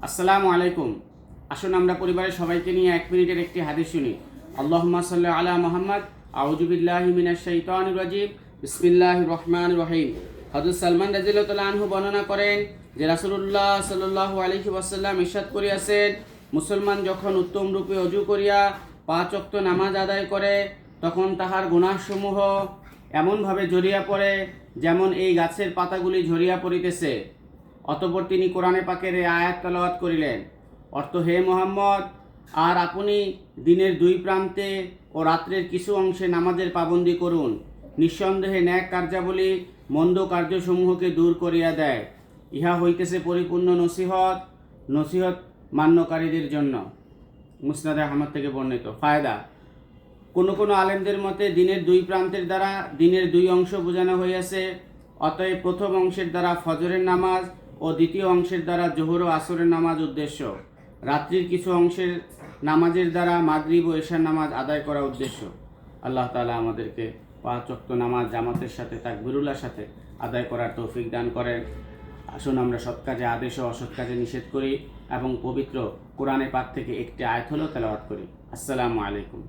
আসসালামু আলাইকুম। আসুন আমরা পরিবারের সবাইকে নিয়ে 1 মিনিটের একটি হাদিস শুনি। আল্লাহুম্মা সাল্লি আলা মুহাম্মদ, আউযু বিল্লাহি মিনাশ শাইতানির রাজিম, বিসমিল্লাহির রহমানির রহিম। হযরত সালমান রাদিয়াল্লাহু তাআলা আনহু বর্ণনা করেন যে রাসূলুল্লাহ সাল্লাল্লাহু আলাইহি ওয়াসাল্লাম ইরশাদ করিয়াছেন, মুসলমান যখন উত্তম রূপে ওযু করিয়া 5 ওয়াক্ত নামাজ আদায় করে তখন তাহার গুনাহসমূহ এমনভাবে ঝরিয়া পড়ে যেমন এই গাছের পাতাগুলি ঝরিয়া পড়িতেছে। অতঃপর তিনি কোরআনে পাকের এই আয়াত তেলাওয়াত করিলেন। অর্থ: হে মুহাম্মদ, আর আপনি দিনের 2 প্রান্তে ও রাত্রের কিছু অংশে নামাজের পাবন্দি করুন। নিঃসন্দেহে ন্যাক কার্যাবলী মন্দ কার্যসমূহকে দূর করিয়া দেয়। ইহা হইতেছে পরিপূর্ণ নসিহত মান্যকারীদের জন্য। মুসনাদে আহমদ থেকে বর্ণিত। ফায়দা: কোনো আলেমদের মতে দিনের 2 প্রান্তের দ্বারা দিনের 2 অংশ বোঝানো হইয়াছে। অতএব প্রথম অংশের দ্বারা ফজরের নামাজ ও দ্বিতীয় অংশের দ্বারা জোহর ও আসরের নামাজ উদ্দেশ্য। রাত্রির কিছু অংশের নামাজের দ্বারা মাগরিব ও এশার নামাজ আদায় করা উদ্দেশ্য। আল্লাহ তাআলা আমাদেরকে 5 ওয়াক্ত নামাজ জামাতের সাথে তাকবীরুল্লাহর সাথে আদায় করার তৌফিক দান করেন। আসুন আমরা সৎ কাজে আদেশ ও অসৎ কাজে নিষেধ করি এবং পবিত্র কোরআনে পাক থেকে একটি আয়াত হলেও তেলাওয়াত করি। আসসালামু আলাইকুম।